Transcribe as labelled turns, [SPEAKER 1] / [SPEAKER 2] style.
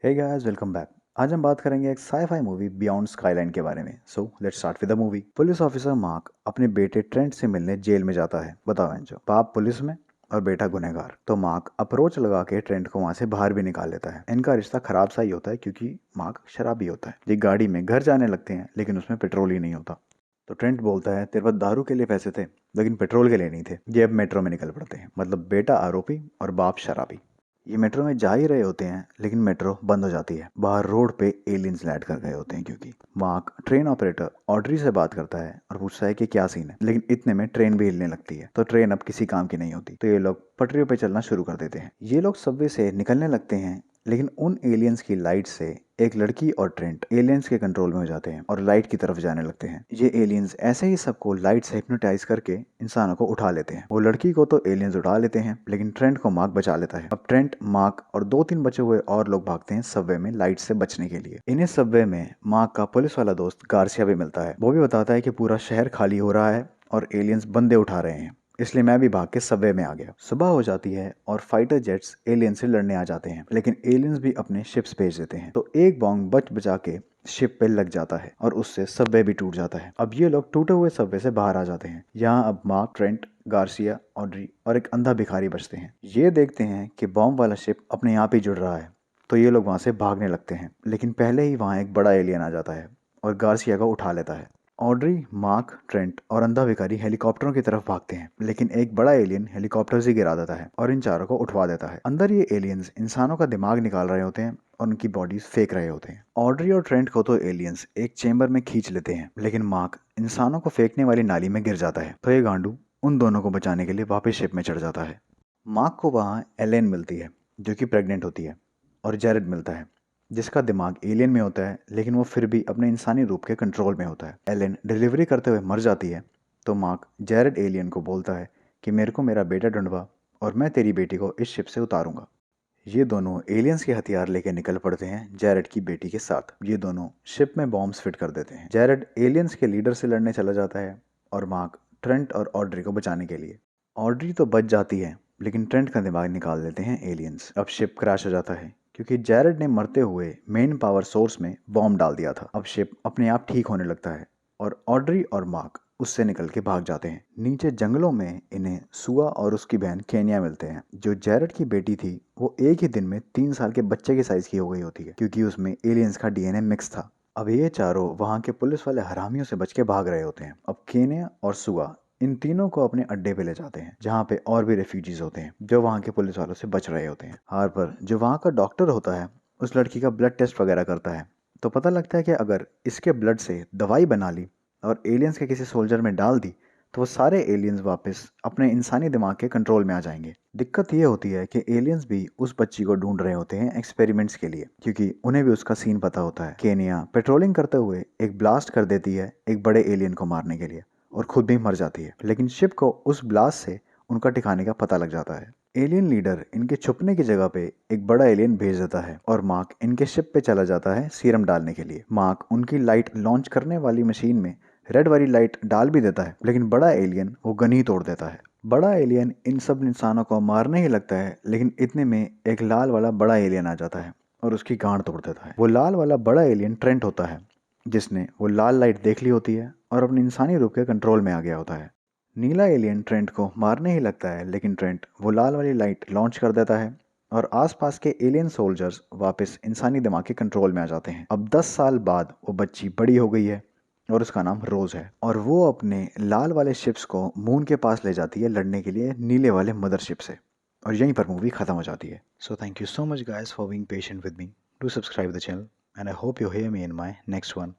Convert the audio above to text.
[SPEAKER 1] Hey guys, welcome back. आज हम बात करेंगे एक साई-फाई मूवी बियॉन्ड स्काईलाइन के बारे में। So let's start with the movie. Police officer mark अपने बेटे ट्रेंट से मिलने जेल में जाता है। बताओ एंजो, बाप पुलिस में और बेटा गुनहगार। तो मार्क अप्रोच लगा के ट्रेंट को वहां से बाहर भी निकाल लेता है। इनका रिश्ता खराब सा ही होता है क्योंकि मार्क शराबी होता है। ये गाड़ी में घर जाने लगते हैं लेकिन उसमें पेट्रोल ही नहीं होता। तो ट्रेंट बोलता है, तेरे पास दारू के लिए पैसे थे लेकिन पेट्रोल के लिए नहीं थे। ये अब मेट्रो में निकल पड़ते हैं। मतलब बेटा आरोपी और बाप शराबी। ये मेट्रो में जा ही रहे होते हैं लेकिन मेट्रो बंद हो जाती है। बाहर रोड पे एलियंस लैंड कर गए होते हैं क्योंकि मार्क ट्रेन ऑपरेटर ऑड्री से बात करता है और पूछता है कि क्या सीन है। लेकिन इतने में ट्रेन भी हिलने लगती है तो ट्रेन अब किसी काम की नहीं होती। तो ये लोग पटरियों पे चलना शुरू कर देते हैं। ये लोग सबवे से निकलने लगते हैं लेकिन उन एलियंस की लाइट से एक लड़की और ट्रेंट एलियंस के कंट्रोल में हो जाते हैं और लाइट की तरफ जाने लगते हैं। ये एलियंस ऐसे ही सबको लाइट से हिप्नोटाइज करके इंसानों को उठा लेते हैं। वो लड़की को तो एलियंस उठा लेते हैं लेकिन ट्रेंट को मार्क बचा लेता है। अब ट्रेंट, मार्क और 2-3 बचे हुए और लोग भागते हैं सबवे में लाइट से बचने के लिए। इन्हें सबवे में मार्क का पुलिस वाला दोस्त गार्सिया भी मिलता है। वो भी बताता है कि पूरा शहर खाली हो रहा है और एलियंस बंदे उठा रहे हैं, इसलिए मैं भी भाग के सबवे में आ गया। सुबह हो जाती है और फाइटर जेट्स एलियन से लड़ने आ जाते हैं लेकिन एलियंस भी अपने शिप्स भेज देते हैं। तो एक बॉम्ब बच बचा के शिप पे लग जाता है और उससे सबवे भी टूट जाता है। अब ये लोग टूटे हुए सबवे से बाहर आ जाते हैं। यहाँ अब मार्क, ट्रेंट, गार्सिया, ऑड्री और एक अंधा भिखारी बचते हैं। ये देखते हैं कि बॉम्ब वाला शिप अपने आप ही जुड़ रहा है तो ये लोग वहां से भागने लगते हैं लेकिन पहले ही वहां एक बड़ा एलियन आ जाता है और गार्सिया को उठा लेता है। ऑड्री, मार्क, ट्रेंट और अंधा भिखारी हेलीकॉप्टरों की तरफ भागते हैं लेकिन एक बड़ा एलियन हेलीकॉप्टर से गिरा देता है और इन चारों को उठवा देता है। अंदर ये एलियंस इंसानों का दिमाग निकाल रहे होते हैं और उनकी बॉडीज फेंक रहे होते हैं। ऑड्री और ट्रेंट को तो एलियंस एक चेंबर में खींच लेते हैं लेकिन मार्क इंसानों को फेंकने वाली नाली में गिर जाता है। तो ये गांडू उन दोनों को बचाने के लिए वापस शिप में चढ़ जाता है। मार्क को वहाँ एलेन मिलती है जो कि प्रेग्नेंट होती है और जेरेड मिलता है जिसका दिमाग एलियन में होता है लेकिन वो फिर भी अपने इंसानी रूप के कंट्रोल में होता है। एलेन डिलीवरी करते हुए मर जाती है तो मार्क जेरेड एलियन को बोलता है कि मेरे को मेरा बेटा ढूंढवा और मैं तेरी बेटी को इस शिप से उतारूंगा। ये दोनों एलियंस के हथियार लेके निकल पड़ते हैं जेरेड की बेटी के साथ। ये दोनों शिप में बॉम्ब्स फिट कर देते हैं। जेरेड एलियंस के लीडर से लड़ने चला जाता है और मार्क ट्रेंट और ऑड्री को बचाने के लिए। ऑड्री तो बच जाती है लेकिन ट्रेंट का दिमाग निकाल देते हैं एलियंस। अब शिप क्रैश हो जाता है क्योंकि जेरेड ने मरते हुए मेन पावर सोर्स में बॉम्ब डाल दिया था। अब शिप अपने आप ठीक होने लगता है और ऑड्री और मार्क उससे निकल के भाग जाते हैं। नीचे जंगलों में इन्हें सुआ और उसकी बहन केनिया मिलते हैं। जो जेरेड की बेटी थी वो एक ही दिन में 3 साल के बच्चे के साइज की हो गई होती है क्योंकि उसमें एलियंस का डीएनए मिक्स था। अब ये चारों वहाँ के पुलिस वाले हरामियों से बच के भाग रहे होते हैं। अब केनिया और सुआ इन तीनों को अपने अड्डे पे ले जाते हैं जहाँ पे और भी रेफ्यूजीज होते हैं जो वहाँ के पुलिस वालों से बच रहे होते हैं। हार्पर, जो वहाँ का डॉक्टर होता है, उस लड़की का ब्लड टेस्ट वगैरह करता है तो पता लगता है कि अगर इसके ब्लड से दवाई बना ली और एलियंस के किसी सोल्जर में डाल दी तो वो सारे एलियंस वापस अपने इंसानी दिमाग के कंट्रोल में आ जाएंगे। दिक्कत ये होती है कि एलियंस भी उस बच्ची को ढूंढ रहे होते हैं एक्सपेरिमेंट्स के लिए क्योंकि उन्हें भी उसका सीन पता होता है। केनिया पेट्रोलिंग करते हुए एक ब्लास्ट कर देती है एक बड़े एलियन को मारने के लिए और खुद भी मर जाती है लेकिन शिप को उस ब्लास्ट से उनका ठिकाने का पता लग जाता है। एलियन लीडर इनके छुपने की जगह पे एक बड़ा एलियन भेज देता है और मार्क इनके शिप पे चला जाता है सीरम डालने के लिए। मार्क उनकी लाइट लॉन्च करने वाली मशीन में रेड वाली लाइट डाल भी देता है लेकिन बड़ा एलियन वो गन ही तोड़ देता है। बड़ा एलियन इन सब इंसानों को मारने ही लगता है लेकिन इतने में एक लाल वाला बड़ा एलियन आ जाता है और उसकी गांड तोड़ देता है। वो लाल वाला बड़ा एलियन ट्रेंट होता है जिसने वो लाल लाइट देख ली होती है और अपने इंसानी रूप के कंट्रोल में आ गया होता है। नीला एलियन ट्रेंट को मारने ही लगता है लेकिन ट्रेंट वो लाल वाली लाइट लॉन्च कर देता है और आसपास के एलियन सोल्जर्स वापस इंसानी दिमाग के कंट्रोल में आ जाते हैं। अब 10 साल बाद वो बच्ची बड़ी हो गई है और उसका नाम रोज है और वो अपने लाल वाले शिप्स को मून के पास ले जाती है लड़ने के लिए नीले वाले मदरशिप से और यहीं पर मूवी खत्म हो जाती है। So thank you so much guys for being patient with me. Do subscribe the channel and I hope you hear me in my next one.